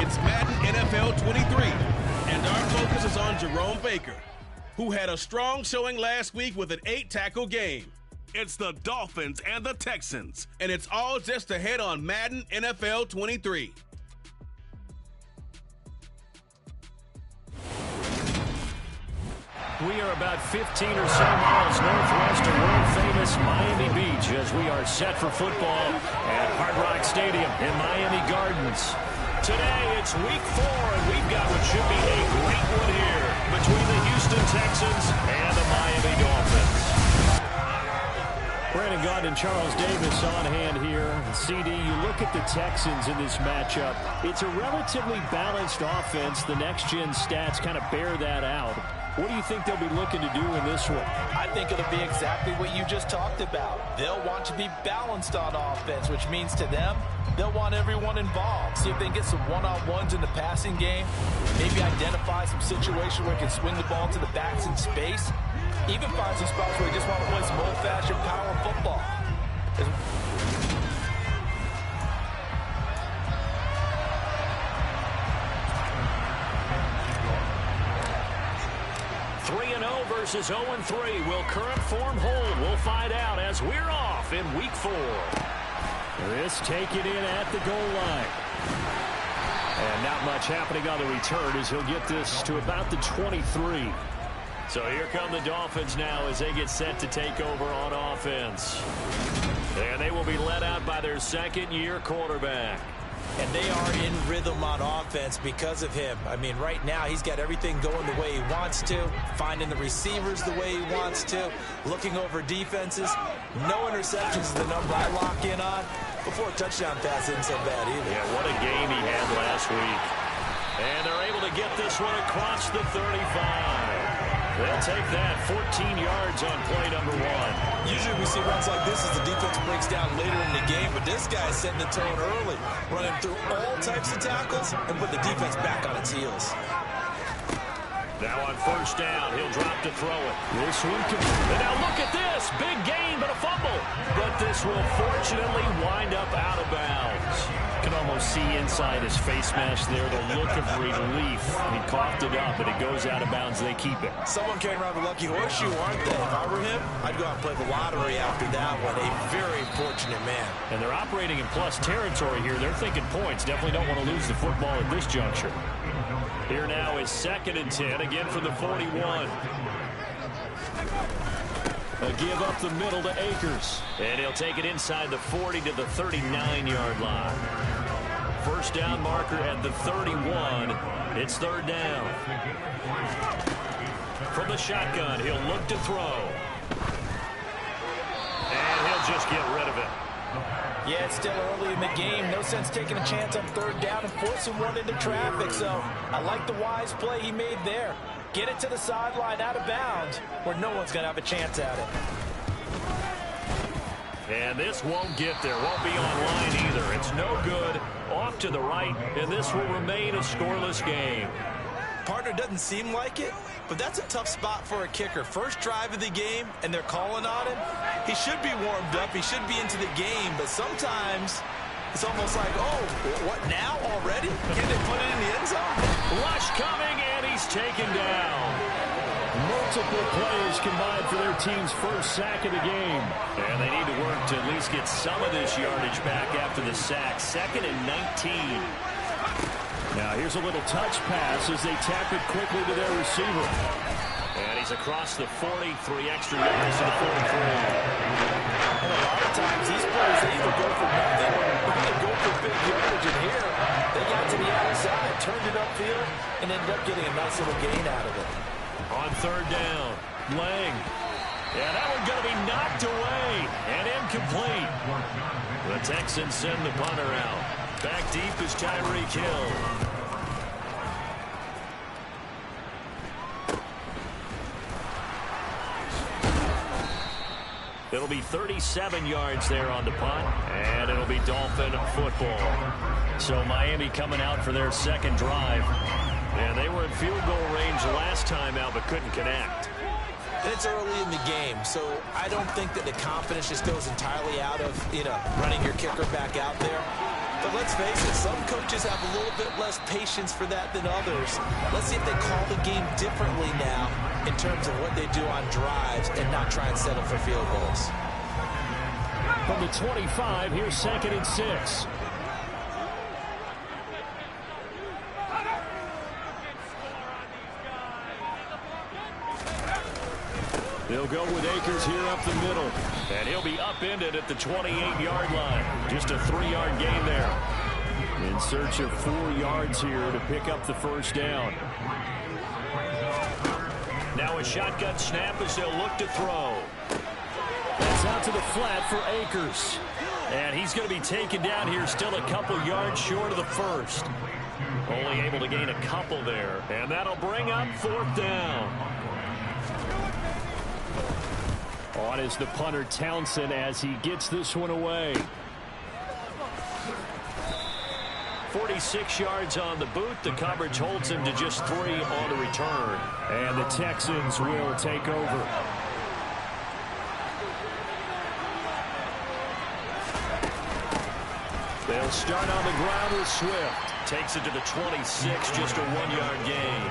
It's Madden NFL 23, and our focus is on Jerome Baker, who had a strong showing last week with an 8-tackle game. It's the Dolphins and the Texans, and it's all just ahead on Madden NFL 23. We are about 15 or so miles northwest of world-famous Miami Beach as we are set for football at Hard Rock Stadium in Miami Gardens. Today, it's week 4, and we've got what should be a great one here between the Houston Texans and the Miami Dolphins. Brandon Gaudin and Charles Davis on hand here. CD, you look at the Texans in this matchup. It's a relatively balanced offense. The next-gen stats kind of bear that out. What do you think they'll be looking to do in this one? I think it'll be exactly what you just talked about. They'll want to be balanced on offense, which means to them, they'll want everyone involved. See if they can get some one-on-ones in the passing game. Maybe identify some situation where they can swing the ball to the backs in space. Even find some spots where they just want to play some old-fashioned power football. 3-0 versus 0-3. Will current form hold? We'll find out as we're off in week 4. This taken in at the goal line. And not much happening on the return as he'll get this to about the 23. So here come the Dolphins now as they get set to take over on offense. And they will be led out by their second-year quarterback. And they are in rhythm on offense because of him. I mean, right now, he's got everything going the way he wants to, finding the receivers the way he wants to, looking over defenses. No interceptions is the number I lock in on. Before a touchdown pass isn't so bad either. Yeah, what a game he had last week. And they're able to get this one across the 35. They'll take that 14 yards on play number 1. Usually we see runs like this as the defense breaks down later in the game, but this guy's setting the tone early, running through all types of tackles and put the defense back on its heels. Now on first down, he'll drop to throw it. This one can... And now look at this. Big gain, but a fumble. But this will fortunately wind up out of bounds. You can almost see inside his face mask there the look of relief. He coughed it up, but it goes out of bounds. They keep it. Someone came around the lucky horseshoe, aren't they? If I were him, I'd go out and play the lottery after that one. A very fortunate man. And they're operating in plus territory here. They're thinking points. Definitely don't want to lose the football at this juncture. Here now is 2nd and 10, again from the 41. A give up the middle to Akers. And he'll take it inside the 40 to the 39-yard line. First down marker at the 31. It's 3rd down. From the shotgun, he'll look to throw. And he'll just get rid of it. Yeah, it's still early in the game. No sense taking a chance on 3rd down and forcing one into traffic. So I like the wise play he made there. Get it to the sideline out of bounds where no one's going to have a chance at it. And this won't get there. Won't be online either. It's no good. Off to the right, and this will remain a scoreless game. Partner doesn't seem like it, but that's a tough spot for a kicker. First drive of the game, and they're calling on him. He should be warmed up. He should be into the game, but sometimes it's almost like, oh, what now already? Can they put it in the end zone? Rush coming, and he's taken down. Multiple plays combined for their team's first sack of the game. And they need to work to at least get some of this yardage back after the sack. 2nd and 19. Now here's a little touch pass as they tap it quickly to their receiver. And he's across the 40, 3 extra yards to the 43. And a lot of times these plays, they either go for nothing or they go for big yardage. And here, they got to the outside, turned it upfield, and ended up getting a nice little gain out of it. On 3rd down, Lang. Yeah, that one's going to be knocked away and incomplete. The Texans send the punter out. Back deep is Tyreek Hill. It'll be 37 yards there on the punt, and it'll be Dolphin football. So Miami coming out for their 2nd drive. And they were in field goal range last time out, but couldn't connect. It's early in the game, so I don't think that the confidence just goes entirely out of, running your kicker back out there. But let's face it, some coaches have a little bit less patience for that than others. Let's see if they call the game differently now in terms of what they do on drives and not try and settle for field goals. From the 25, here's 2nd and 6. They'll go with Akers here up the middle. And he'll be upended at the 28-yard line. Just a 3-yard gain there. In search of 4 yards here to pick up the first down. Now a shotgun snap as they'll look to throw. That's out to the flat for Akers. And he's going to be taken down here, still a couple yards short of the first. Only able to gain a couple there. And that'll bring up 4th down. On is the punter Townsend as he gets this one away. 46 yards on the boot. The coverage holds him to just 3 on the return. And the Texans will take over. They'll start on the ground with Swift. Takes it to the 26, just a 1-yard gain.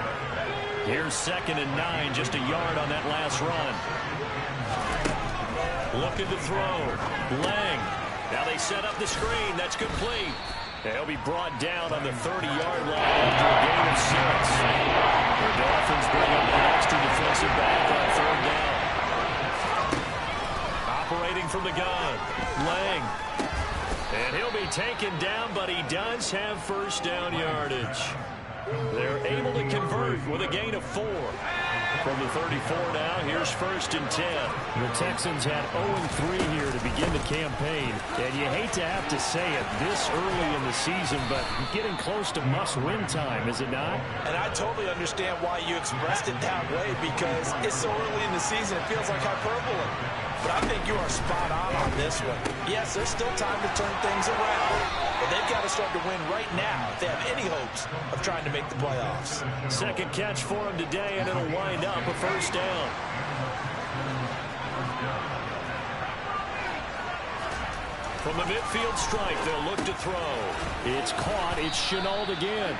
Here's 2nd and 9, just a yard on that last run. Looking to throw. Lang. Now they set up the screen. That's complete. They'll be brought down on the 30-yard line after a gain of 6. The Dolphins bring up an extra defensive back on 3rd down. Operating from the gun. Lang. And he'll be taken down, but he does have first down yardage. They're able to convert with a gain of 4. From the 34 now, here's 1st and 10. The Texans had 0-3 here to begin the campaign. And you hate to have to say it this early in the season, but getting close to must-win time, is it not? And I totally understand why you expressed it that way, because it's so early in the season, it feels like hyperbole. But I think you are spot on this one. Yes, there's still time to turn things around, but they've got to start to win right now if they have any hopes of trying to make the playoffs. Second catch for him today, and it'll wind up a first down. From the midfield stripe, they'll look to throw. It's caught. It's Shenault again.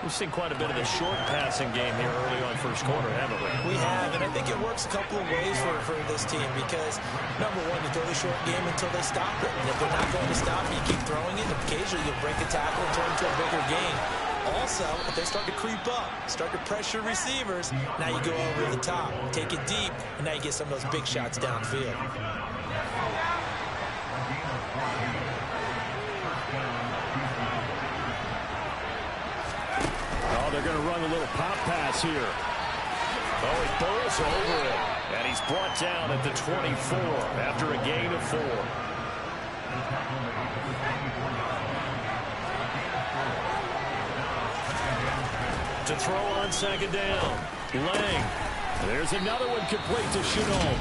We've seen quite a bit of the short passing game here early on first quarter, haven't we? We have, and I think it works a couple of ways for this team because, number one, you throw the short game until they stop it. And if they're not going to stop it, you keep throwing it, and occasionally you'll break a tackle and turn into a bigger game. Also, if they start to creep up, start to pressure receivers, now you go over the top, take it deep, and now you get some of those big shots downfield. They're going to run a little pop pass here. Oh, he bowls over it. And he's brought down at the 24 after a gain of 4. To throw on 2nd down. Lang. There's another one complete to Shenault.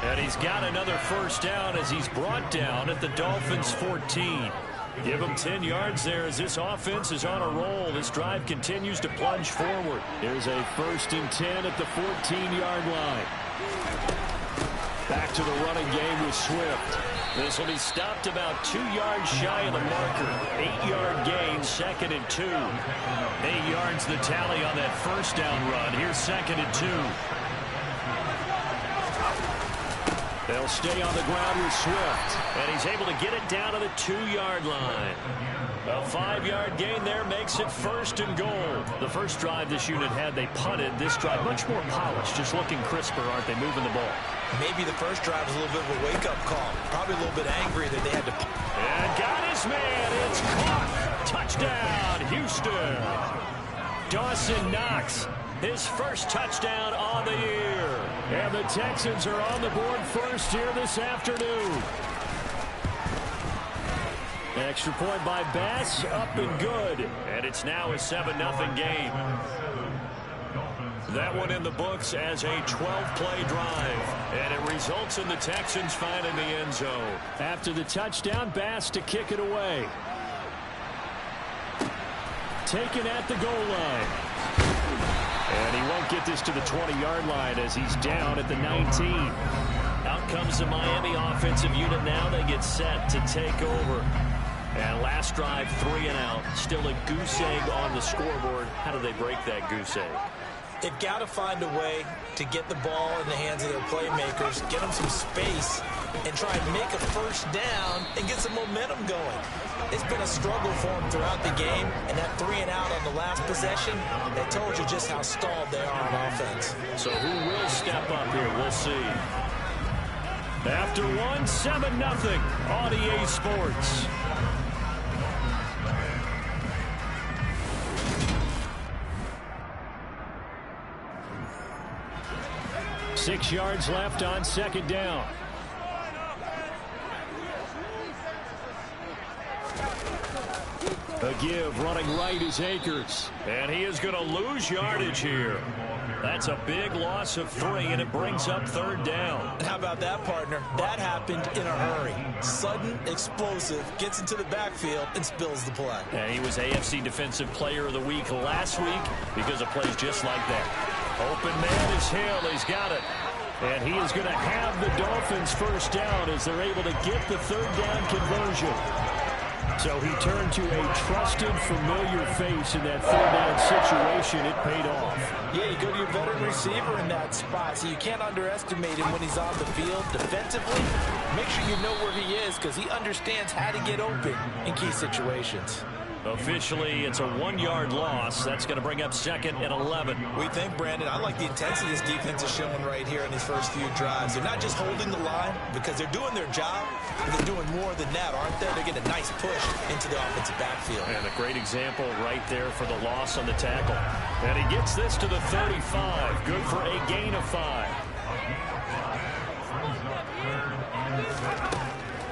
And he's got another first down as he's brought down at the Dolphins' 14. Give him 10 yards there as this offense is on a roll. This drive continues to plunge forward. There's a 1st and 10 at the 14-yard line. Back to the running game with Swift. This will be stopped about 2 yards shy of the marker. 8-yard gain, 2nd and 2. 8 yards the tally on that first down run. Here's 2nd and 2. They'll stay on the ground with Swift. And he's able to get it down to the 2-yard line. A 5-yard gain there makes it 1st and goal. The first drive this unit had, they punted. This drive, much more polished, just looking crisper, aren't they, moving the ball? Maybe the first drive was a little bit of a wake-up call. Probably a little bit angry that they had to... And got his man. It's caught. Touchdown, Houston. Dawson Knox, his first touchdown on the year. And the Texans are on the board first here this afternoon. Extra point by Bass, up and good. And it's now a 7-0 game. That one in the books as a 12-play drive. And it results in the Texans finding the end zone. After the touchdown, Bass to kick it away. Taken at the goal line. And he won't get this to the 20-yard line as he's down at the 19. Out comes the Miami offensive unit now. They get set to take over. And last drive, 3 and out. Still a goose egg on the scoreboard. How do they break that goose egg? They've got to find a way to get the ball in the hands of their playmakers, get them some space, and try and make a first down and get some momentum going. It's been a struggle for them throughout the game, and that 3 and out on the last possession, that told you just how stalled they are on offense. So who will step up here? We'll see. After 1, 7-0 on EA Sports. Six yards left on second down. A give running right is Akers. And he is going to lose yardage here. That's a big loss of 3, and it brings up third down. And how about that, partner? That happened in a hurry. Sudden, explosive, gets into the backfield, and spills the play. And he was AFC Defensive Player of the Week last week because of plays just like that. Open man is Hill. He's got it. And he is going to have the Dolphins first down as they're able to get the third down conversion. So he turned to a trusted, familiar face in that third down situation. It paid off. Yeah, you go to your veteran receiver in that spot, so you can't underestimate him when he's on the field defensively. Make sure you know where he is because he understands how to get open in key situations. Officially, it's a 1-yard loss. That's going to bring up second and 11. We think, Brandon, I like the intensity this defense is showing right here in these first few drives. They're not just holding the line because they're doing their job, but they're doing more than that, aren't they? They're getting a nice push into the offensive backfield. And a great example right there for the loss on the tackle. And he gets this to the 35. Good for a gain of 5.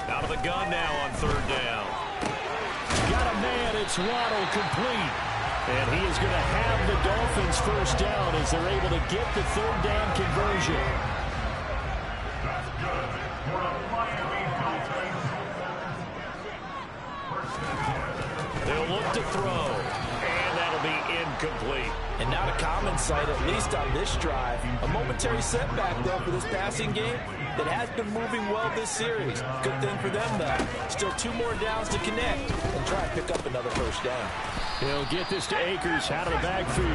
Out of the gun now on third down. Got a man, it's Waddle complete. And he is going to have the Dolphins first down as they're able to get the third down conversion. They'll look to throw, and that'll be incomplete. And not a common sight, at least on this drive. A momentary setback, though, for this passing game that has been moving well this series. Good thing for them, though. Still 2 more downs to connect and try and pick up another first down. He'll get this to Akers out of the backfield.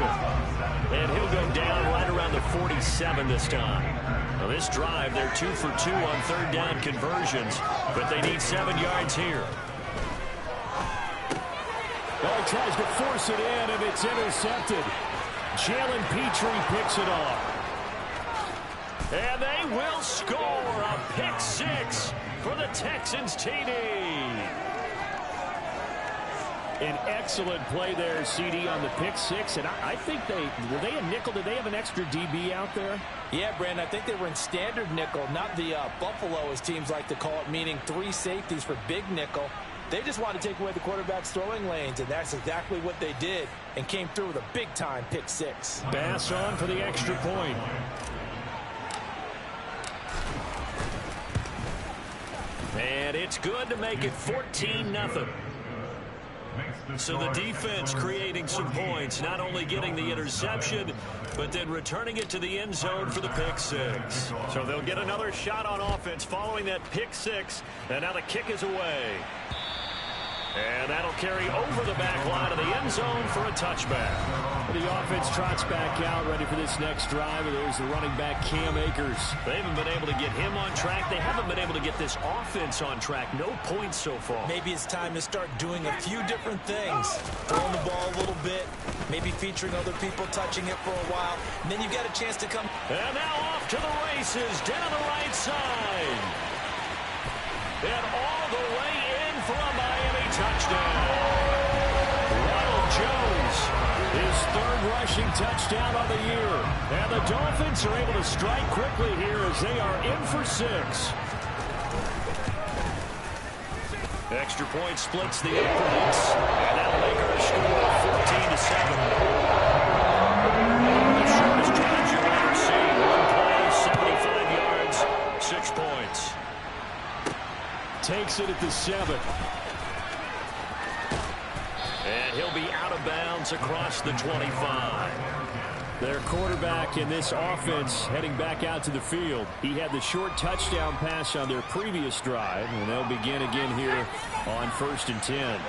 And he'll go down right around the 47 this time. Now this drive, they're 2 for 2 on third down conversions, but they need 7 yards here. Well, he tries to force it in, and it's intercepted. Jalen Petrie picks it off. And they will score a pick 6 for the Texans TD. An excellent play there, CD, on the pick 6. And I think were they a nickel? Did they have an extra DB out there? Yeah, Brandon, I think they were in standard nickel, not the Buffalo, as teams like to call it, meaning 3 safeties for big nickel. They just wanted to take away the quarterback's throwing lanes, and that's exactly what they did, and came through with a big-time pick 6. Bass on for the extra point. And it's good to make it 14-0. So the defense creating some points, not only getting the interception, but then returning it to the end zone for the pick 6. So they'll get another shot on offense following that pick 6, and now the kick is away. And that'll carry over the back line of the end zone for a touchback. The offense trots back out, ready for this next drive. And there's the running back, Cam Akers. They haven't been able to get him on track. They haven't been able to get this offense on track. No points so far. Maybe it's time to start doing a few different things. Throwing the ball a little bit, maybe featuring other people touching it for a while. And then you get a chance to come. And now off to the races, down the right side. And all the way in for a Miami touchdown. Ronald Jones, his 3rd rushing touchdown of the year. And the Dolphins are able to strike quickly here as they are in for 6. Extra point splits the 8 points. And that'll make our score 14-7. The shortest drives you'll ever see. 1 play, 75 yards, 6 points. Takes it at the 7. And he'll be out of bounds across the 25. Their quarterback in this offense heading back out to the field. He had the short touchdown pass on their previous drive, and they'll begin again here on 1st and 10.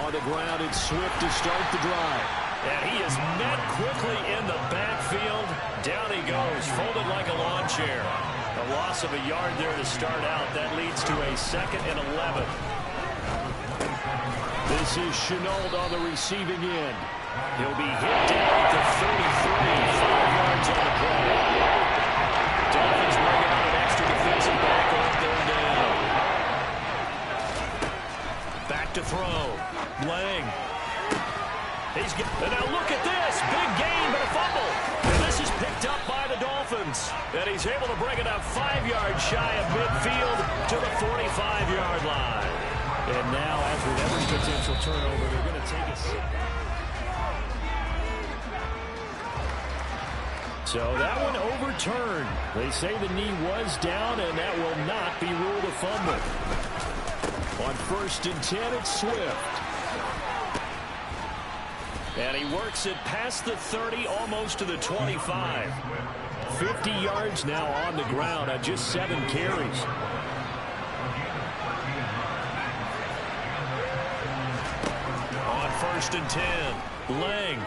On the ground, it's Swift to start the drive. And he is met quickly in the backfield. Down he goes, folded like a lawn chair. A loss of a yard there to start out. That leads to a 2nd and 11. This is Chenault on the receiving end. He'll be hit down at the 33, 5 yards on the play. Dolphins bring out an extra defensive back on 3rd down. Back to throw. Lang. And now look at this. Big gain, but a fumble. And this is picked up by the Dolphins. And he's able to bring it up 5 yards shy of midfield to the 45-yard line. And now, as with every potential turnover, they're going to take a seat. So that one overturned. They say the knee was down, and that will not be ruled a fumble. On 1st and 10, it's Swift. And he works it past the 30, almost to the 25. 50 yards now on the ground on just 7 carries. On 1st and 10, Lang.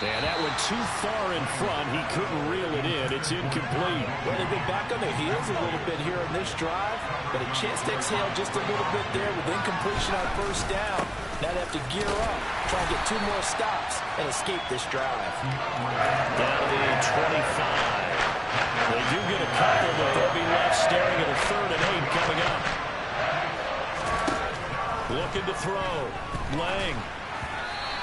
And that went too far in front. He couldn't reel it in. It's incomplete. Well, they've been back on their heels a little bit here on this drive, but a chance to exhale just a little bit there with incompletion on 1st down. Now they have to gear up, try and get 2 more stops, and escape this drive. Down to the 25. They do get a couple, but they'll be left staring at a 3rd and 8 coming up. Looking to throw. Lang.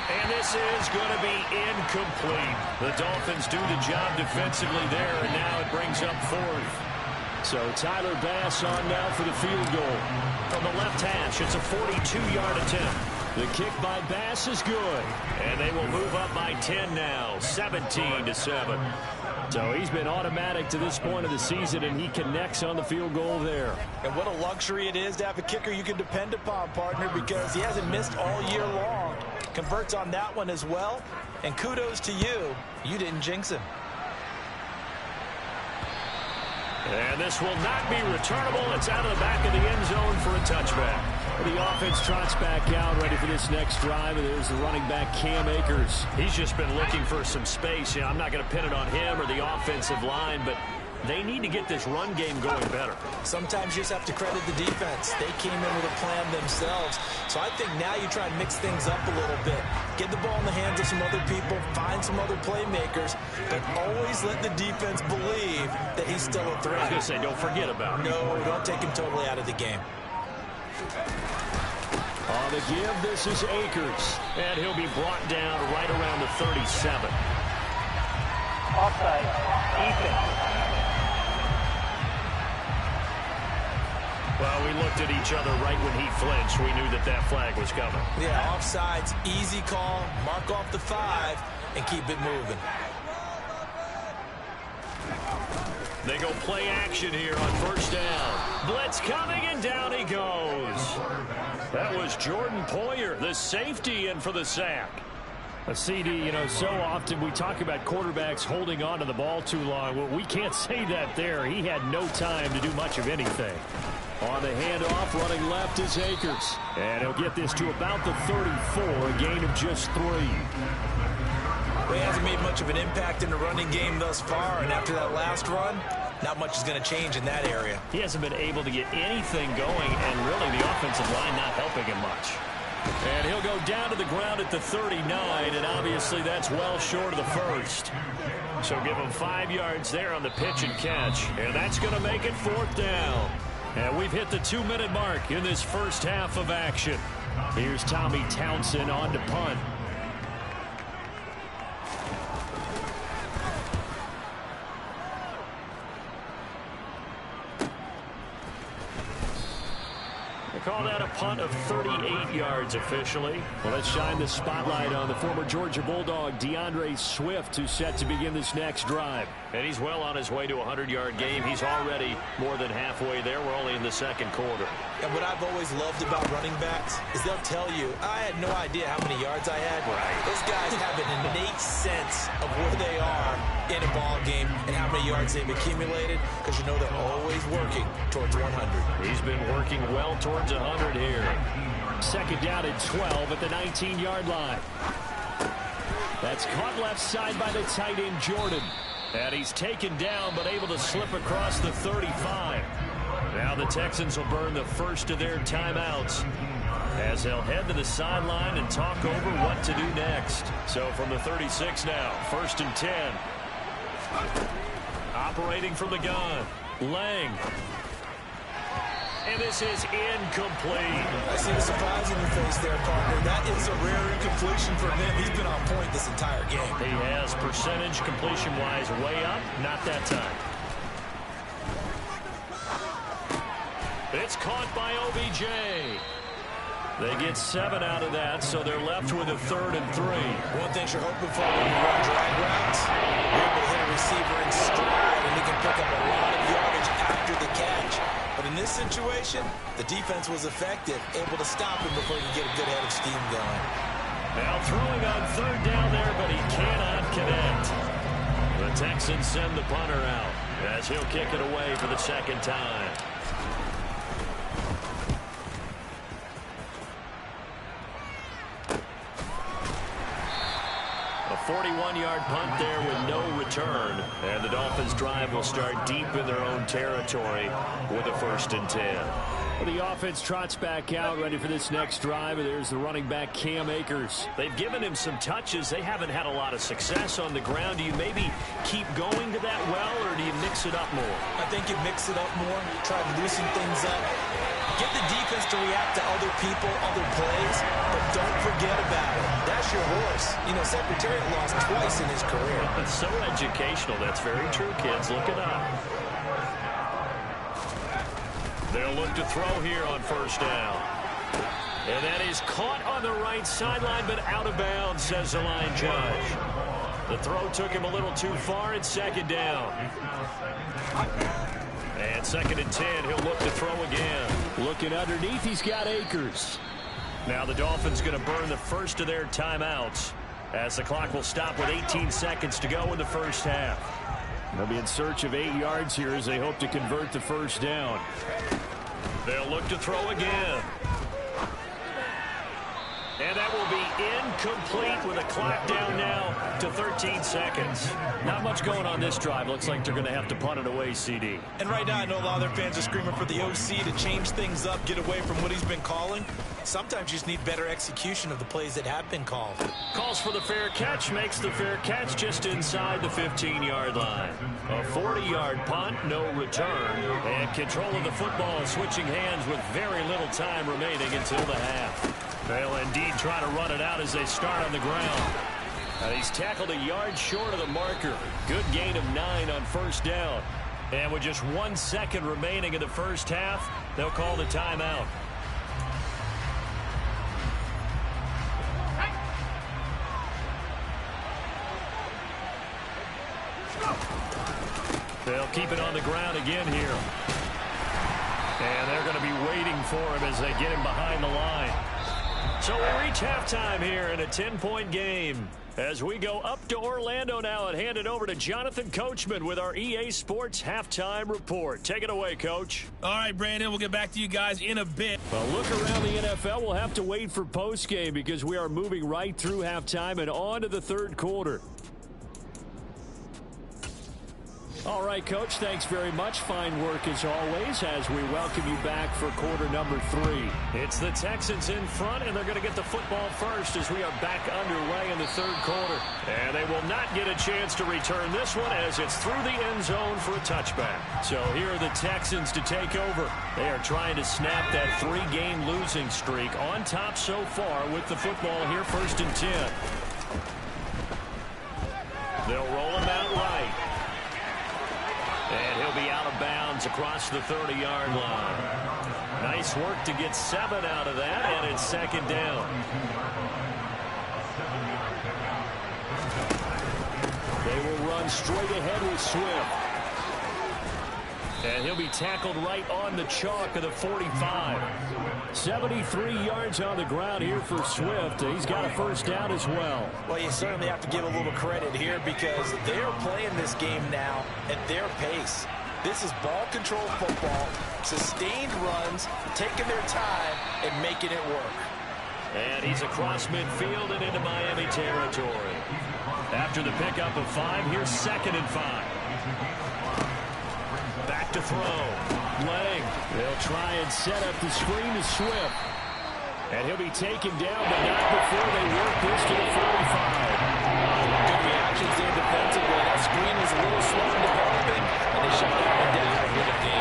And this is going to be incomplete. The Dolphins do the job defensively there, and now it brings up 4th. So Tyler Bass on now for the field goal. From the left hash, it's a 42-yard attempt. The kick by Bass is good. And they will move up by 10 now, 17-7. So he's been automatic to this point of the season, and he connects on the field goal there. And what a luxury it is to have a kicker you can depend upon, partner, because he hasn't missed all year long. Converts on that one as well. And kudos to you. You didn't jinx him. And this will not be returnable. It's out of the back of the end zone for a touchback. The offense trots back out, ready for this next drive, and there's the running back, Cam Akers. He's just been looking for some space. You know, I'm not going to pin it on him or the offensive line, but they need to get this run game going better. Sometimes you just have to credit the defense. They came in with a plan themselves. So I think now you try and mix things up a little bit. Get the ball in the hands of some other people, find some other playmakers, but always let the defense believe that he's still a threat. I was going to say, don't forget about him. No, don't take him totally out of the game. On the give, this is Akers. And he'll be brought down right around the 37. Offside, defense. Well, we looked at each other right when he flinched. We knew that that flag was coming. Yeah, offsides, easy call. Mark off the 5 and keep it moving. They go play action here on 1st down. Blitz coming, and down he goes. That was Jordan Poyer, the safety, in for the sack. A CD, you know, so often we talk about quarterbacks holding on to the ball too long. Well, we can't say that there. He had no time to do much of anything. On the handoff, running left is Akers. And he'll get this to about the 34, a gain of just 3. Well, he hasn't made much of an impact in the running game thus far, and after that last run, not much is going to change in that area. He hasn't been able to get anything going, and really the offensive line not helping him much. And he'll go down to the ground at the 39, and obviously that's well short of the 1st. So give him 5 yards there on the pitch and catch, and that's going to make it 4th down. And we've hit the 2-minute mark in this first half of action. Here's Tommy Townsend on to punt. Call that a punt of 38 yards officially. Well, let's shine the spotlight on the former Georgia Bulldog, DeAndre Swift, who's set to begin this next drive. And he's well on his way to a 100-yard game. He's already more than halfway there. We're only in the second quarter. And what I've always loved about running backs is they'll tell you, I had no idea how many yards I had. Right. Those guys have an innate sense of where they are in a ball game and how many yards they've accumulated, because you know they're always working towards 100. He's been working well towards 100 here. Second down and 12 at the 19-yard line. That's caught left side by the tight end, Jordan. And he's taken down, but able to slip across the 35. Now the Texans will burn the first of their timeouts as they'll head to the sideline and talk over what to do next. So from the 36 now, 1st and 10. Operating from the gun, Lang. And this is incomplete. I see the surprise in your face there, partner. That is a rare incompletion for him. He's been on point this entire game. He has percentage completion-wise way up. Not that time. It's caught by OBJ. They get 7 out of that, so they're left with a 3rd and 3. One thing you're hoping for when you run drag routes, you're able to hit a receiver in stride, and he can pick up a lot of yardage after the catch. But in this situation, the defense was effective, able to stop him before he could get a good head of steam going. Now throwing on 3rd down there, but he cannot connect. The Texans send the punter out as he'll kick it away for the second time. A 41-yard punt there with no return. And the Dolphins drive will start deep in their own territory with a 1st and 10. Well, the offense trots back out, ready for this next drive. And there's the running back, Cam Akers. They've given him some touches. They haven't had a lot of success on the ground. Do you maybe keep going to that well, or do you mix it up more? I think you mix it up more, try to loosen things up. Get the defense to react to other people, other plays, but don't forget about it. That's your horse. You know, Secretariat lost twice in his career. It's so educational. That's very true, kids. Look it up. They'll look to throw here on 1st down. And that is caught on the right sideline, but out of bounds, says the line judge. The throw took him a little too far. It's 2nd down. And 2nd and 10, he'll look to throw again. Looking underneath, he's got Akers. Now the Dolphins going to burn the first of their timeouts as the clock will stop with 18 seconds to go in the first half. They'll be in search of 8 yards here as they hope to convert the 1st down. They'll look to throw again. And that will be incomplete with a clock down now to 13 seconds. Not much going on this drive. Looks like they're going to have to punt it away, CD. And right now I know a lot of their fans are screaming for the OC to change things up, get away from what he's been calling. Sometimes you just need better execution of the plays that have been called. Calls for the fair catch, makes the fair catch just inside the 15-yard line. A 40-yard punt, no return. And control of the football switching hands with very little time remaining until the half. They'll indeed try to run it out as they start on the ground. And he's tackled a yard short of the marker. Good gain of 9 on 1st down. And with just 1 second remaining in the first half, they'll call the timeout. They'll keep it on the ground again here. And they're going to be waiting for him as they get him behind the line. So we reach halftime here in a 10-point game as we go up to Orlando now and hand it over to Jonathan Coachman with our EA Sports Halftime Report. Take it away, Coach. All right, Brandon, we'll get back to you guys in a bit. Well, look around the NFL. We'll have to wait for postgame because we are moving right through halftime and on to the 3rd quarter. All right, Coach, thanks very much. Fine work as always as we welcome you back for quarter number 3. It's the Texans in front, and they're going to get the football first as we are back underway in the 3rd quarter. And they will not get a chance to return this one as it's through the end zone for a touchback. So here are the Texans to take over. They are trying to snap that 3-game losing streak on top so far with the football here, 1st and 10. They'll roll him out right. And he'll be out of bounds across the 30-yard line. Nice work to get 7 out of that, and it's second down. They will run straight ahead with Swift. And he'll be tackled right on the chalk of the 45. 73 yards on the ground here for Swift. He's got a first down as well. Well, you certainly have to give a little credit here because they're playing this game now at their pace. This is ball control football, sustained runs, taking their time and making it work. And he's across midfield and into Miami territory. After the pickup of 5, here's 2nd and 5. Back to throw. Lang. They'll try and set up the screen to Swift. And he'll be taken down, but not before they work this to the 45. Good reactions there defensively. That screen was a little slow in developing, and they shut that one down with a gain.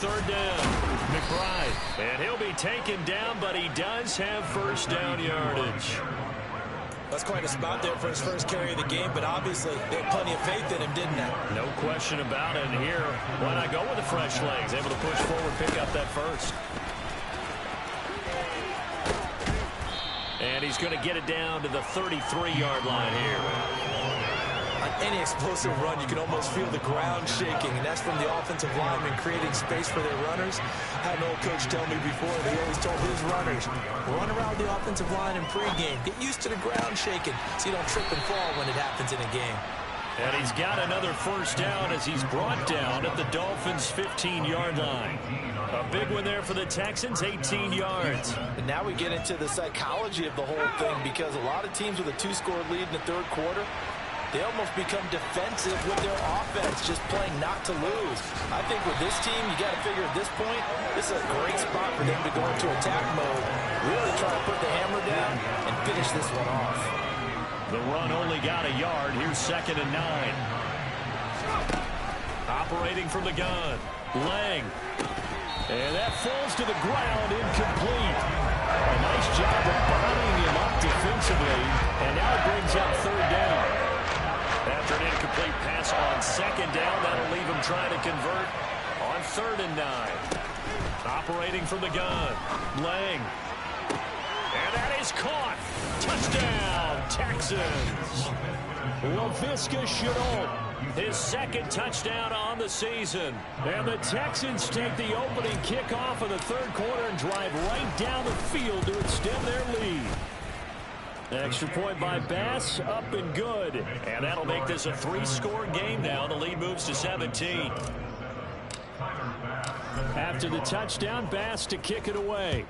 Third down, McBride. And he'll be taken down, but he does have first down yardage. That's quite a spot there for his first carry of the game, but obviously they had plenty of faith in him, didn't they? No question about it. And here, why not go with the fresh legs? Able to push forward, pick up that first. And he's going to get it down to the 33-yard line here. On any explosive run, you can almost feel the ground shaking, and that's from the offensive linemen creating space for their runners. I had an old coach tell me before, he always told his runners, run around the offensive line in pregame. Get used to the ground shaking so you don't trip and fall when it happens in a game. And he's got another first down as he's brought down at the Dolphins' 15-yard line. A big one there for the Texans, 18 yards. And now we get into the psychology of the whole thing because a lot of teams with a 2-score lead in the third quarter, they almost become defensive with their offense, just playing not to lose. I think with this team, you got to figure at this point, this is a great spot for them to go into attack mode, really try to put the hammer down and finish this one off. The run only got a yard. Here's 2nd and 9. Operating from the gun, Lang. And that falls to the ground, incomplete. A nice job of bodying him up defensively, and now it brings up third down. After an incomplete pass on 2nd down, that'll leave him trying to convert on 3rd and 9. Operating from the gun, Lang. And that is caught. Touchdown, Texans. Laviska Shenault, his 2nd touchdown on the season. And the Texans take the opening kickoff of the third quarter and drive right down the field to extend their lead. Extra point by Bass, up and good. And that'll make this a 3-score game now. The lead moves to 17. After the touchdown, Bass to kick it away.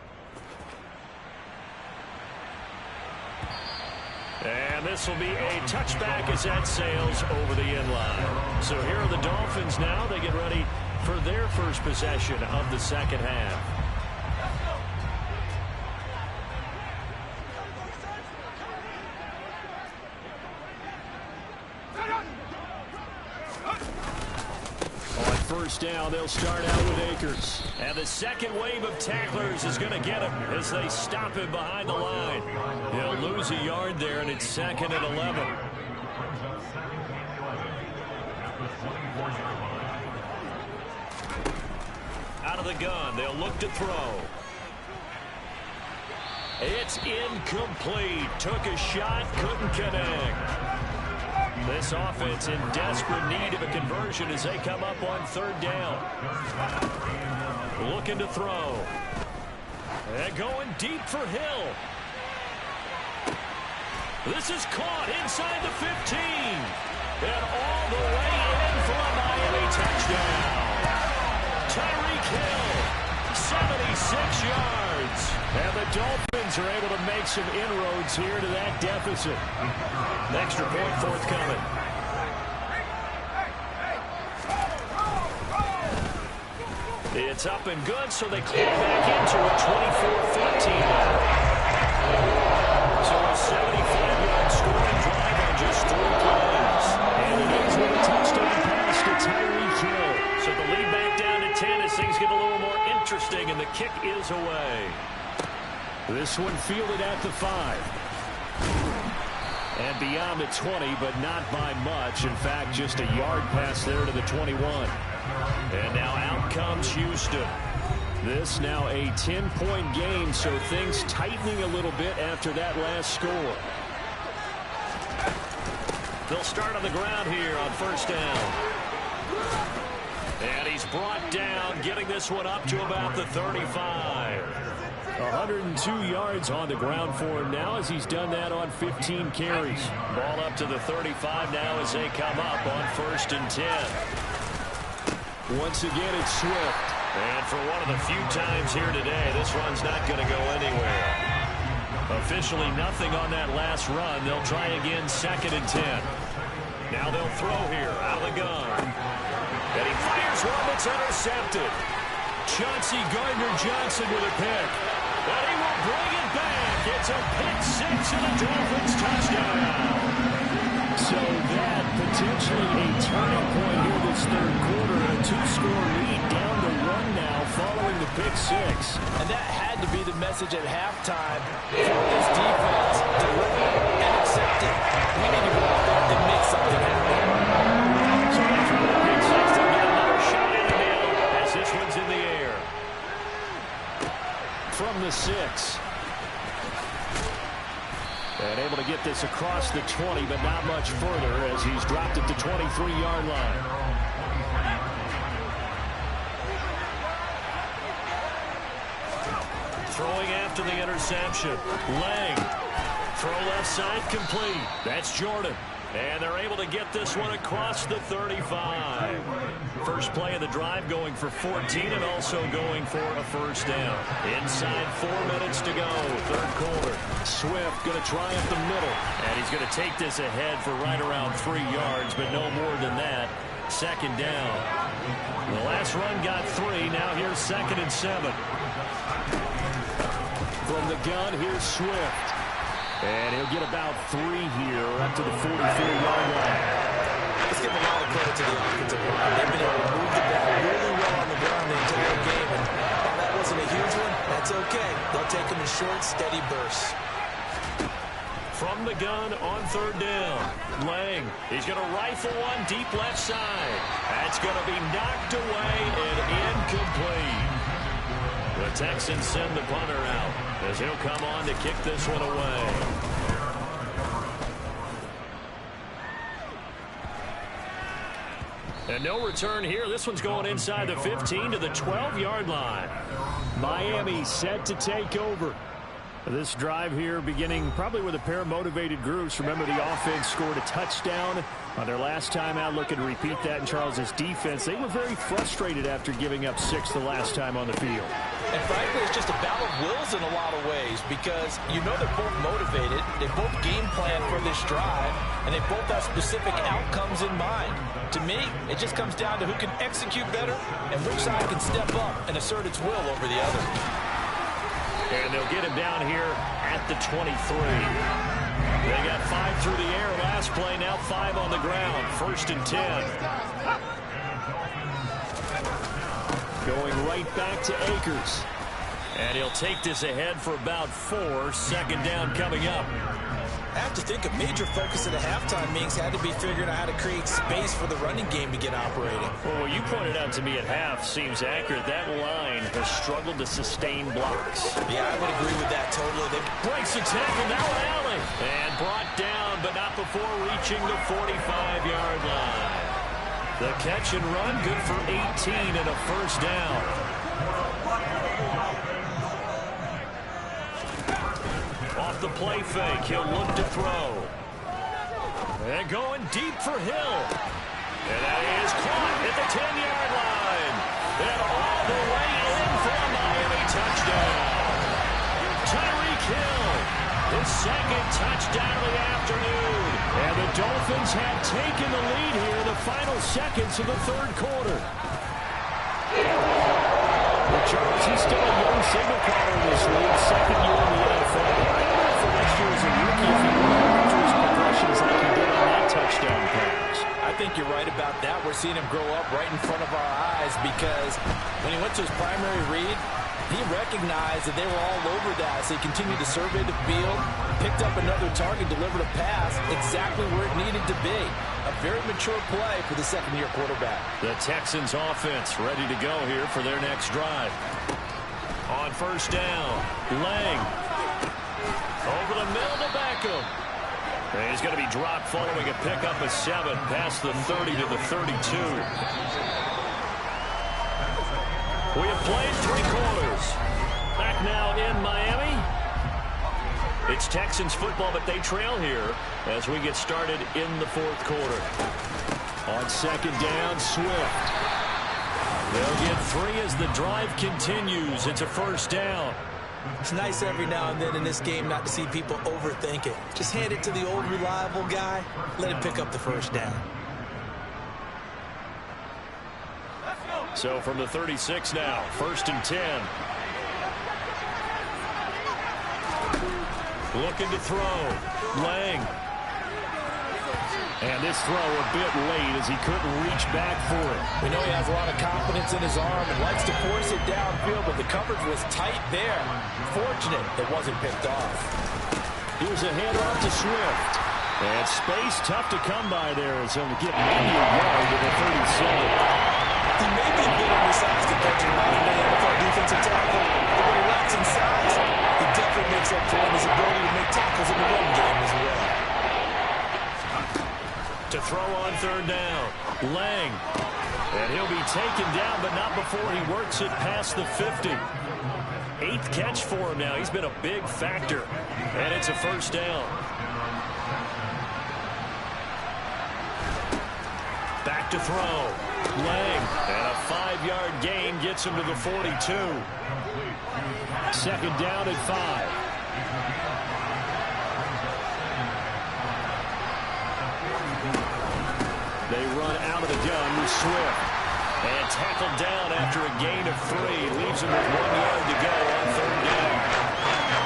And this will be a touchback as that sails over the end line. So here are the Dolphins now. They get ready for their first possession of the second half. First down, they'll start out with Akers. And the second wave of tacklers is going to get him as they stop him behind the line. He'll lose a yard there, and it's 2nd and 11. Out of the gun, they'll look to throw. It's incomplete. Took a shot, couldn't connect. This offense in desperate need of a conversion as they come up on 3rd down. Looking to throw. And going deep for Hill. This is caught inside the 15. And all the way in for a Miami touchdown. Tyreek Hill, 76 yards. And the Dolphins are able to make some inroads here to that deficit. Extra point forthcoming. It's up and good, so they claw back into a 24-14 now. So a 75-yard scoring drive on just 3 plays. And it ends with a touchdown pass to Tyreek Hill. kick is away. This one fielded at the 5. And beyond the 20, but not by much. In fact, just a yard pass there to the 21. And now out comes Houston. This now a 10-point game, so things tightening a little bit after that last score. They'll start on the ground here on first down. And he's brought down, getting this one up to about the 35. 102 yards on the ground for him now as he's done that on 15 carries. Ball up to the 35 now as they come up on 1st and 10. Once again, it's Swift. And for one of the few times here today, this run's not going to go anywhere. Officially nothing on that last run. They'll try again 2nd and 10. Now they'll throw here out of the gun. And he fires one that's intercepted. Chauncey Gardner-Johnson with a pick. And he will bring it back. It's a pick 6 and a Dolphins touchdown. So that potentially a turning point here this third quarter. A 2-score lead down the run now following the pick 6. And that had to be the message at halftime for this defense. Deliver and accept it. We need to go out there and make something happen. So after the pick 6, they'll get another shot in the middle as this one's in the air. From the 6. And able to get this across the 20, but not much further as he's dropped at the 23-yard line. Throwing after the interception. Lang. Throw left side complete. That's Jordan. And they're able to get this one across the 35. First play of the drive going for 14 and also going for a first down. Inside 4 minutes to go. Third quarter. Swift going to try up the middle. And he's going to take this ahead for right around 3 yards, but no more than that. 2nd down. The last run got 3. Now here's 2nd and 7. From the gun, here's Swift. And he'll get about 3 here up to the 44-yard line. Let's give a lot of credit to the offensive line. They've been able to move the ball really well on the ground the entire game. And while that wasn't a huge one, that's okay. They'll take them in short, steady bursts. From the gun on 3rd down. Lang. He's going to rifle one deep left side. That's going to be knocked away and incomplete. The Texans send the punter out as he'll come on to kick this one away. And no return here. This one's going inside the 15 to the 12-yard line. Miami set to take over. This drive here beginning probably with a pair of motivated groups. Remember, the offense scored a touchdown on their last time out. Looking to repeat that in Charles' defense. They were very frustrated after giving up 6 the last time on the field. And frankly, it's just a battle of wills in a lot of ways because you know they're both motivated. They both game plan for this drive, and they both have specific outcomes in mind. To me, it just comes down to who can execute better and which side can step up and assert its will over the other. And they'll get him down here at the 23. They got 5 through the air last play, now 5 on the ground. 1st and 10. Going right back to Akers. And he'll take this ahead for about 4. 2nd down coming up. I have to think a major focus of the halftime meetings had to be figuring out how to create space for the running game to get operating. Well, you pointed out to me at half seems accurate. That line has struggled to sustain blocks. Yeah, I would agree with that totally. They breaks the tackle, now an alley. And brought down, but not before reaching the 45-yard line. The catch and run, good for 18 and a first down. Off the play fake, he'll look to throw. And going deep for Hill. And that is caught at the 10-yard line. And all the way in for a Miami touchdown. Tyreek Hill, his 2nd touchdown of the afternoon. And the Dolphins have taken the lead here in the final seconds of the 3rd quarter. Well, Charles, he's still a young signal caller in this league, 2nd year in the NFL. I don't know for next year as a rookie if he will go through his progressions like he did on that touchdown pass. I think you're right about that. We're seeing him grow up right in front of our eyes because when he went to his primary read, He recognized that they were all over that as they continued to survey the field, picked up another target, delivered a pass exactly where it needed to be. A very mature play for the second-year quarterback. The Texans offense ready to go here for their next drive. On first down, Lang. Over the middle to Beckham. And he's going to be dropped following a pickup of 7 past the 30 to the 32. We have played 3 quarters. Back now in Miami. It's Texans football, but they trail here as we get started in the 4th quarter. On second down, Swift. They'll get 3 as the drive continues. It's a first down. It's nice every now and then in this game not to see people overthink it. Just hand it to the old reliable guy. Let him pick up the first down. So from the 36 now, 1st and 10. Looking to throw. Lang. And this throw a bit late as he couldn't reach back for it. We know he has a lot of confidence in his arm and likes to force it downfield, but the coverage was tight there. Fortunate it wasn't picked off. Here's a handoff to Swift. And space tough to come by there as he'll get maybe a yard to the 37. He may be a bit undersized compared to modern-day NFL defensive tackle, but when he lacks in size, he definitely makes up for his ability to make tackles in the run game as well. To throw on 3rd down, Lang. And he'll be taken down, but not before he works it past the 50. 8th catch for him now. He's been a big factor. And it's a first down. Back to throw. Lang. And a 5-yard gain gets him to the 42. 2nd down at 5. They run out of the gun with Swift. And tackled down after a gain of 3. Leaves him with 1 yard to go on 3rd down.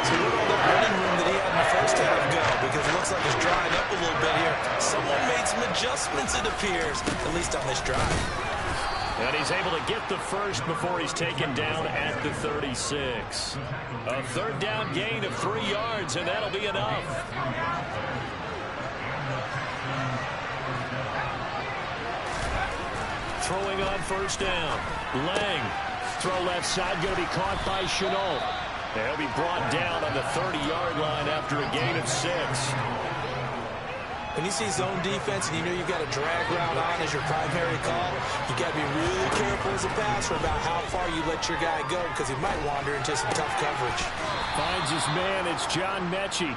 So look at all that running room that he had in the first half go, because it looks like it's drying up a little bit here. Someone made some adjustments, it appears, at least on this drive. And he's able to get the first before he's taken down at the 36. A 3rd down gain of 3 yards, and that'll be enough. Throwing on first down. Lang. Throw left side, going to be caught by Chenault. He'll be brought down on the 30-yard line after a gain of 6. When you see zone defense and you know you've got a drag route on as your primary call, you got to be really careful as a passer about how far you let your guy go, because he might wander into some tough coverage. Finds his man. It's John Mechie.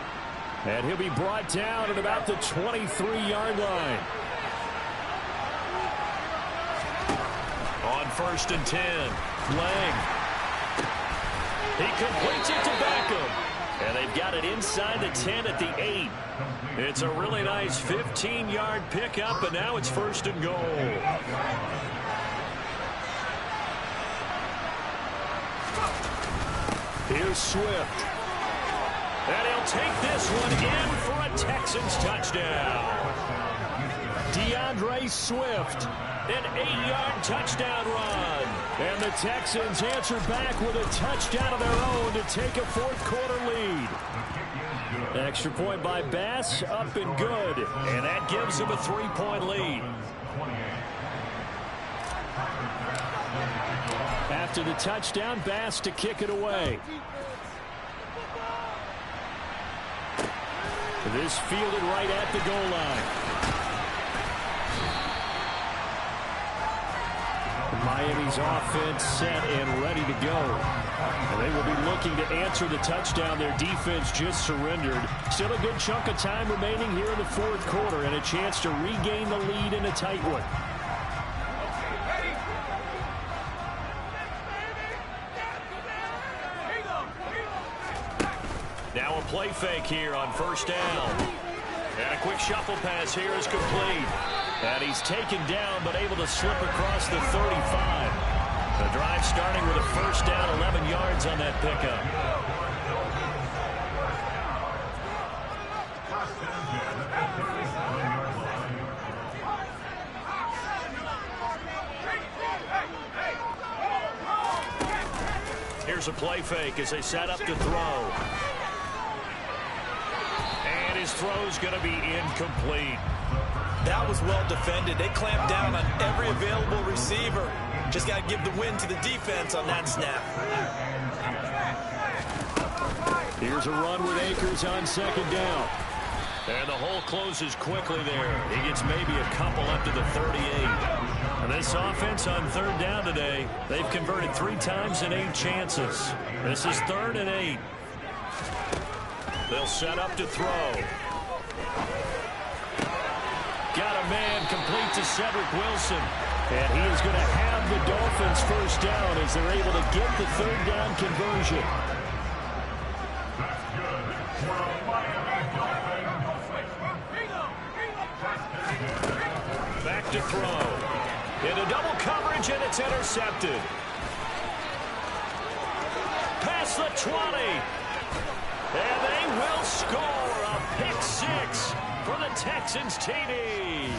And he'll be brought down at about the 23-yard line. On 1st and 10, Lang. He completes it to Beckham. And they've got it inside the 10 at the 8. It's a really nice 15-yard pickup, and now it's 1st and goal. Here's Swift. And he'll take this one in for a Texans touchdown. DeAndre Swift, an 8-yard touchdown run. And the Texans answer back with a touchdown of their own to take a 4th quarter lead. Extra point by Bass, up and good. And that gives them a 3-point lead. After the touchdown, Bass to kick it away. This fielded right at the goal line. Miami's offense set and ready to go. And they will be looking to answer the touchdown their defense just surrendered. Still a good chunk of time remaining here in the 4th quarter and a chance to regain the lead in a tight one. Now a play fake here on 1st down. And a quick shuffle pass here is complete. And he's taken down but able to slip across the 35. The drive starting with a 1st down, 11 yards on that pickup. Here's a play fake as they set up to throw. And his throw's going to be incomplete. That was well defended. They clamped down on every available receiver. Just got to give the win to the defense on that snap. Here's a run with Akers on second down. And the hole closes quickly there. He gets maybe a couple up to the 38. And this offense on third down today, they've converted 3 times in 8 chances. This is 3rd and 8. They'll set up to throw. Got a man complete to Cedric Wilson. And he is going to have the Dolphins first down as they're able to get the 3rd down conversion. Back to throw. Into double coverage, and it's intercepted. Past the 20. And they will score a pick 6 for the Texans TD.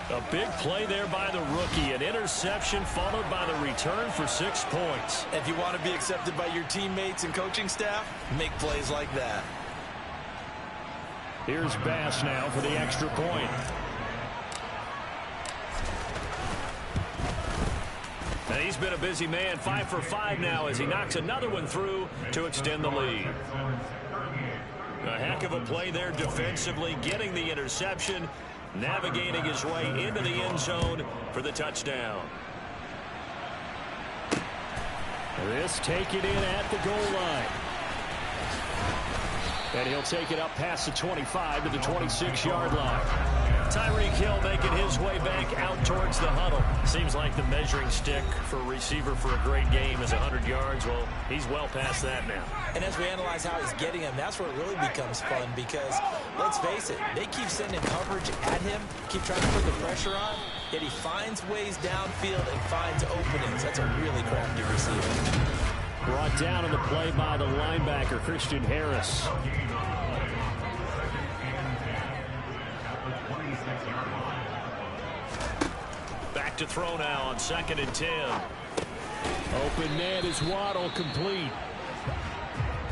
A big play there by the rookie. An interception followed by the return for 6 points. If you want to be accepted by your teammates and coaching staff, make plays like that. Here's Bass now for the extra point. And he's been a busy man, 5 for 5 now as he knocks another one through to extend the lead. A heck of a play there defensively, getting the interception, navigating his way into the end zone for the touchdown. This taken in at the goal line. And he'll take it up past the 25 to the 26-yard line. Tyreek Hill making his way back out towards the huddle. Seems like the measuring stick for a receiver for a great game is 100 yards. Well, he's well past that now. And as we analyze how he's getting him, that's where it really becomes fun because, let's face it, they keep sending coverage at him, keep trying to put the pressure on, yet he finds ways downfield and finds openings. That's a really crafty receiver. Brought down in the play by the linebacker, Christian Harris. Back to throw now on 2nd and 10. Open net is Waddle, complete.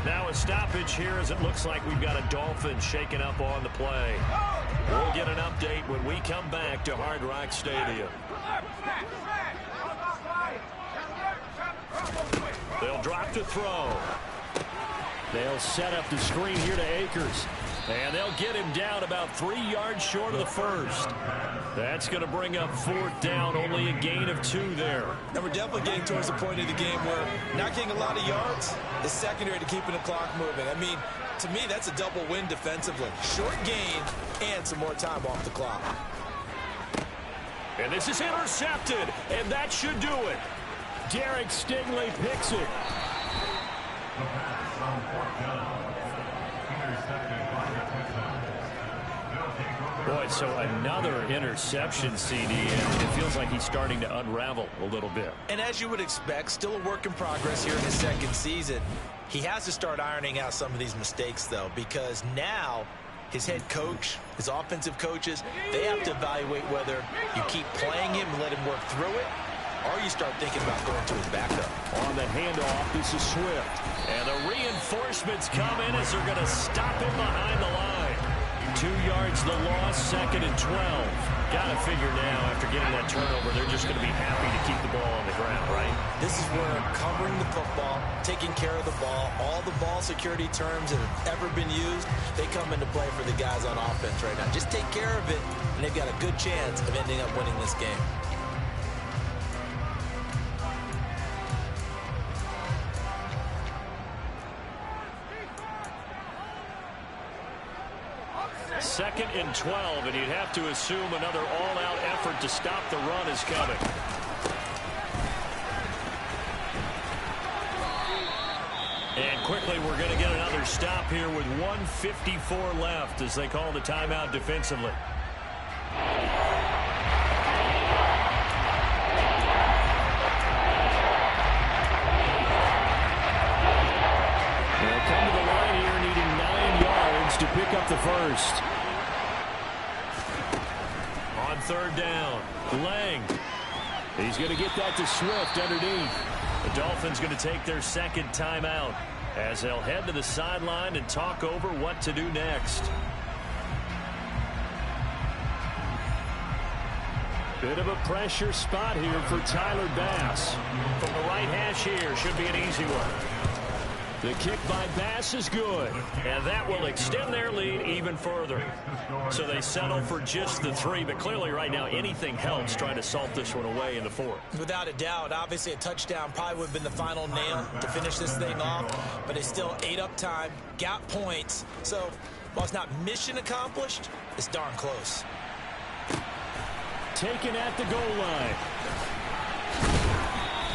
Now a stoppage here as it looks like we've got a Dolphin shaking up on the play. We'll get an update when we come back to Hard Rock Stadium. They'll drop to throw. They'll set up the screen here to Akers. And they'll get him down about 3 yards short of the first. That's going to bring up 4th down, only a gain of 2 there. And we're definitely getting towards the point of the game where not getting a lot of yards is secondary to keeping the clock moving. I mean, to me, that's a double win defensively. Short gain and some more time off the clock. And this is intercepted, and that should do it. Derek Stingley picks it. Boy, so another interception, CD, and it feels like he's starting to unravel a little bit. And as you would expect, still a work in progress here in his 2nd season. He has to start ironing out some of these mistakes, though, because now his head coach, his offensive coaches, they have to evaluate whether you keep playing him and let him work through it, or you start thinking about going to his backup. On the handoff, this is Swift. And the reinforcements come in as they're going to stop him behind the line. 2 yards the loss, 2nd and 12. Got to figure now, after getting that turnover, they're just going to be happy to keep the ball on the ground, right? This is where covering the football, taking care of the ball, all the ball security terms that have ever been used, they come into play for the guys on offense right now. Just take care of it, and they've got a good chance of ending up winning this game. Second and 12, and you'd have to assume another all-out effort to stop the run is coming. And quickly, we're going to get another stop here with 1:54 left as they call the timeout defensively. They'll come to the line here needing 9 yards to pick up the first. On 3rd down, Lang. He's going to get that to Swift underneath. The Dolphins going to take their second timeout as they'll head to the sideline and talk over what to do next. Bit of a pressure spot here for Tyler Bass. From the right hash here, should be an easy one. The kick by Bass is good, and that will extend their lead even further. So they settle for just the 3, but clearly right now anything helps trying to salt this one away in the 4th. Without a doubt, obviously a touchdown probably would have been the final nail to finish this thing off, but they still ate up time, got points. So while it's not mission accomplished, it's darn close. Taken at the goal line.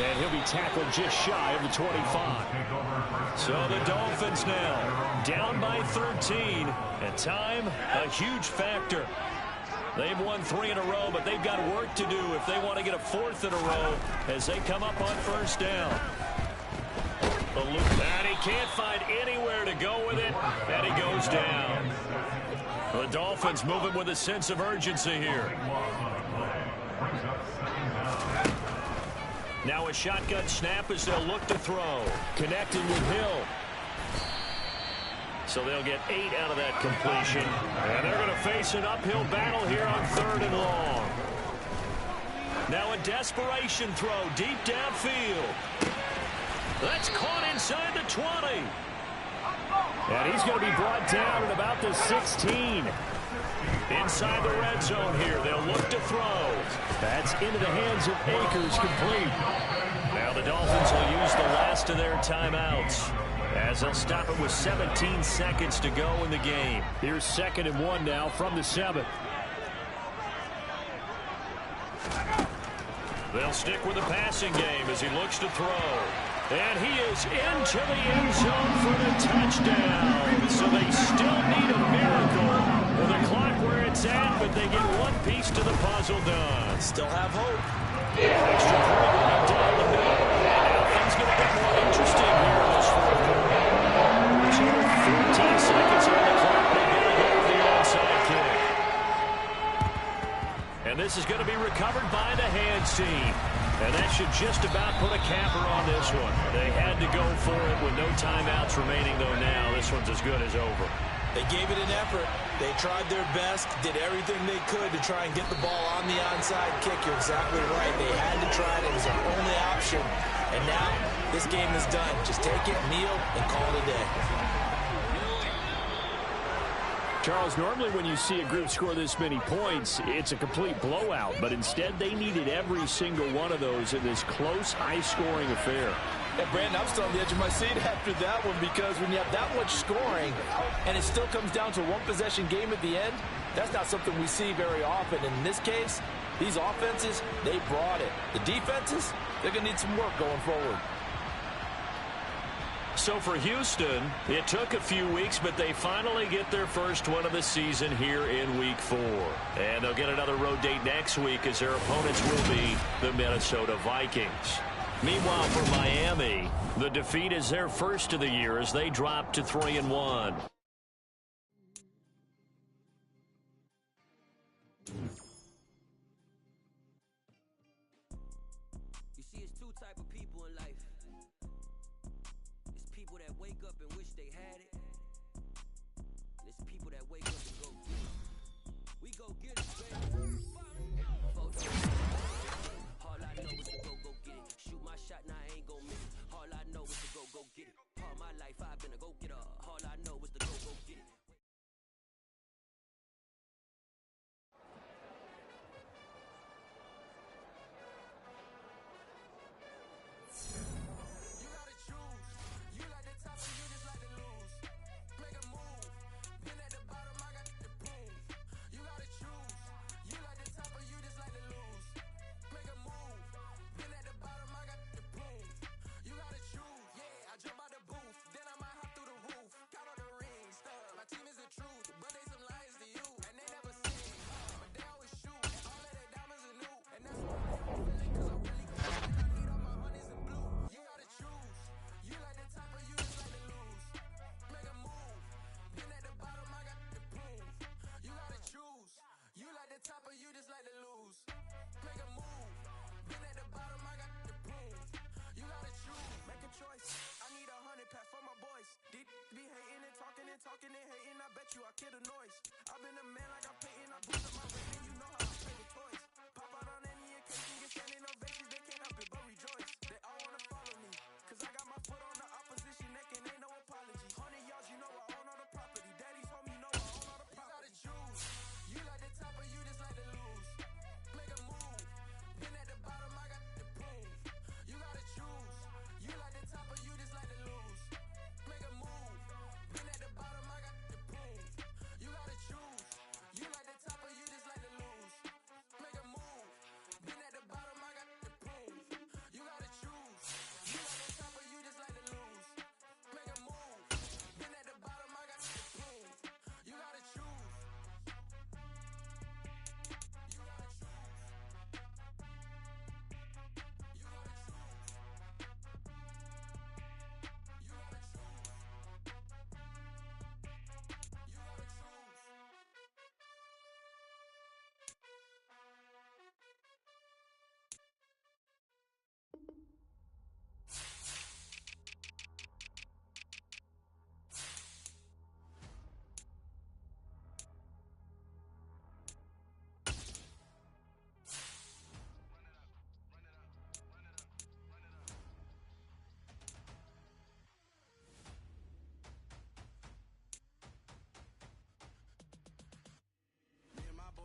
And he'll be tackled just shy of the 25. So the Dolphins now down by 13. And time, a huge factor. They've won 3 in a row, but they've got work to do if they want to get a 4th in a row as they come up on first down. And he can't find anywhere to go with it, and he goes down. The Dolphins moving with a sense of urgency here. Now a shotgun snap as they'll look to throw. Connecting with Hill. So they'll get 8 out of that completion. And they're going to face an uphill battle here on 3rd and long. Now a desperation throw deep downfield. That's caught inside the 20. And he's going to be brought down at about the 16. Inside the red zone here, they'll look to throw. That's into the hands of Akers, complete. Now the Dolphins will use the last of their timeouts as they'll stop it with 17 seconds to go in the game. Here's 2nd and 1 now from the 7th. They'll stick with the passing game as he looks to throw. And he is into the end zone for the touchdown. So they still need a miracle with the clock where it's at, but they get one piece to the puzzle done. Still have hope. Extra point right down the middle. Now things going to get more interesting here in this 4th quarter. There's over 14 seconds on the clock. They got to go with the onside kick. And this is going to be recovered by the hands team. And that should just about put a capper on this one. They had to go for it with no timeouts remaining, though now this one's as good as over. They gave it an effort. They tried their best, did everything they could to try and get the ball on the onside kick. You're exactly right. They had to try it. It was their only option. And now this game is done. Just take it, kneel, and call it a day. Charles, normally when you see a group score this many points, it's a complete blowout. But instead, they needed every single one of those in this close, high-scoring affair. Yeah, Brandon, I'm still on the edge of my seat after that one because when you have that much scoring and it still comes down to a one-possession game at the end, that's not something we see very often. In this case, these offenses, they brought it. The defenses, they're going to need some work going forward. So for Houston, it took a few weeks, but they finally get their first one of the season here in Week 4. And they'll get another road date next week as their opponents will be the Minnesota Vikings. Meanwhile, for Miami, the defeat is their first of the year as they drop to 3-1. You see, it's two type of people in life. It's people that wake up and wish they had it. And it's people that wake up and go get it. We go get it, baby. All I know is to go get it. Shoot my shot, now I ain't gon' miss it. All I know is to go get it. All my life I've been a go-getter. All I know is to go get it.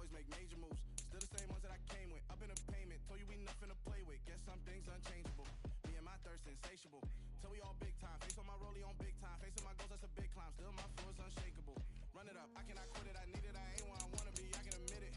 always make major moves. Still the same ones that I came with. Up in the payment, told you we nothing to play with. Guess some things unchangeable. Me and my thirst insatiable. Till we all big time. Face on my rollie on big time. Facing my goals, that's a big climb. Still my floor is unshakable. Run it up, I cannot quit it. I need it, I ain't where I wanna be. I can admit it.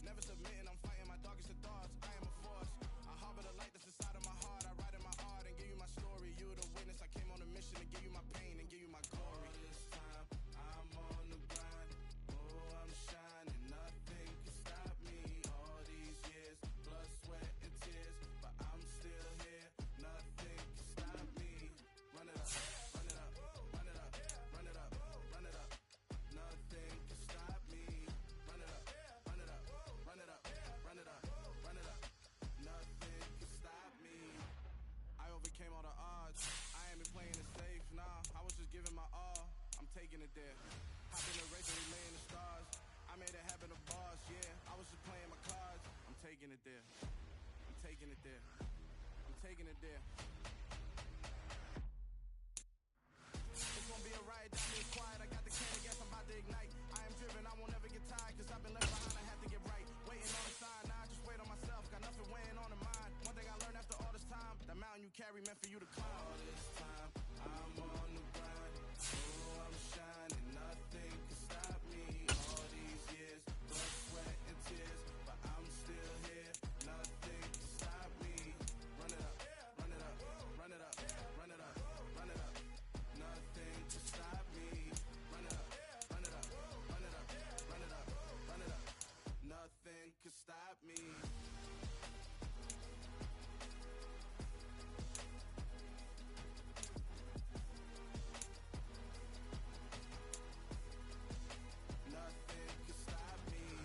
Never submitting, I'm fighting my darkest of thoughts. I am a force. I harbor the light that's inside of my heart. I write in my art and give you my story. You the witness. I came on a mission to give you my pain and give you my glory. All this time, I'm on the grind. Oh, I'm shining. Nothing can stop me. All these years, blood, sweat, and tears. But I'm still here. Nothing can stop me. Run it up, run it up, run it up, run it up, run it up. Nothing can stop me. Run it up, run it up, run it up, run it up, run it up. Nothing can stop me. I overcame all the odds. I ain't been playing it safe, nah. I was just giving my all. I'm taking it there. Hop in the race and we lay in the stars. I made it happen, the boss, yeah. I was just playing my cards. I'm taking it there. I'm taking it there. I'm taking it there. It's gonna be a riot, down here quiet. I got the can of gas, I'm about to ignite. I am driven, I won't ever get tired. Cause I've been left behind, I have to get right. Waiting on the sign, now I just wait on myself. Got nothing weighing on the mind. One thing I learned after all this time, the mountain you carry meant for you to climb. All this time, I'm on the grind. Oh, I'm shining, nothing can stop me. All these years, blood, sweat, and tears. But I'm still here, nothing can stop me. Run it up, run it up, run it up, run it up, run it up. Nothing can stop me. Run it up, run it up, run it up, run it up, run it up. Nothing can stop me. Nothing can stop me.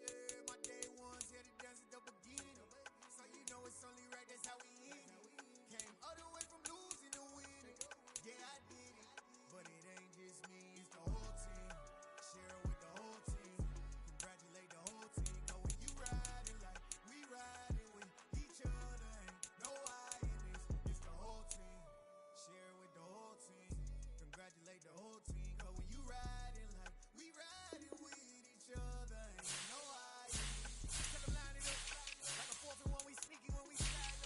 Yeah, my day ones here to dance at the beginning. So you know it's only right, that's how we end it. Came all the way from losing to winning. Yeah, I did it. But it ain't just me, it's the whole team. Share it with the whole team. Congratulate the whole team. Know when you riding like we riding with each other. Ain't no I in this. It's the whole team. Share it with the whole team. Congratulate the whole team. Cause when you riding like we riding with each other. Ain't no I in this. Tell them line it up. Like a 4th and 1, we sneaky when we slide.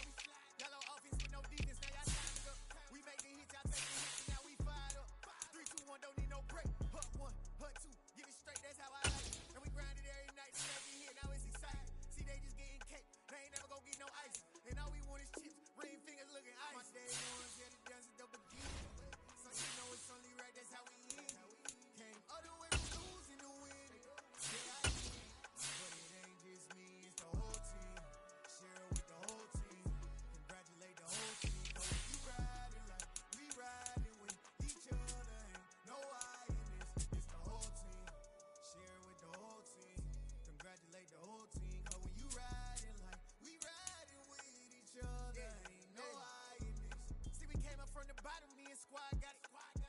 Y'all on offense with no defense, now y'all time it up. We make the hits, y'all take the hits, and now we fired up. 3, 2, 1, don't need no break. Hut 1, hut 2, get it straight, that's how I like it. And we grind it every night, so they get here, now it's exciting. See, they just getting cake, they ain't never gonna get no ice. And all we want is chips, ring fingers looking ice. My day ones here to dance at the beginning. So you know it's only right, that's how we end it. Came all the way from losing to winning. Yeah, I did it. But it ain't just me, it's the whole team. Share it with the whole team. Congratulate the whole team. Know when you riding like we riding with each other. Ain't no I in this. It's the whole team. Share it with the whole team. Congratulate the whole team. Cause when you riding like we riding with each other. Ain't no I in this. See, we came up from the bottom, me and squad got it.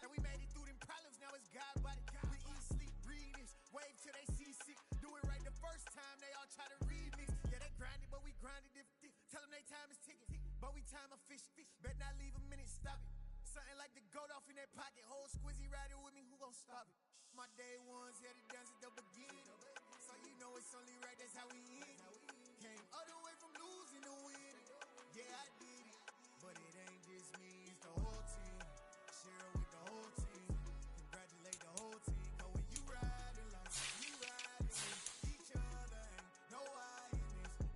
And we made it through them problems, now it's God body. We eat, sleep, breathe this. Wave till they seasick. Do it right the first time, they all try to remix. Yeah, they grinded, but we grinded different. Tell them they time is ticking, but we time a fish. Bet not leave a minute, stop it. Something like the goat off in that pocket. Whole squizzy riding with me, who gon' stop it? My day ones here to dance at the beginning. So you know it's only right, that's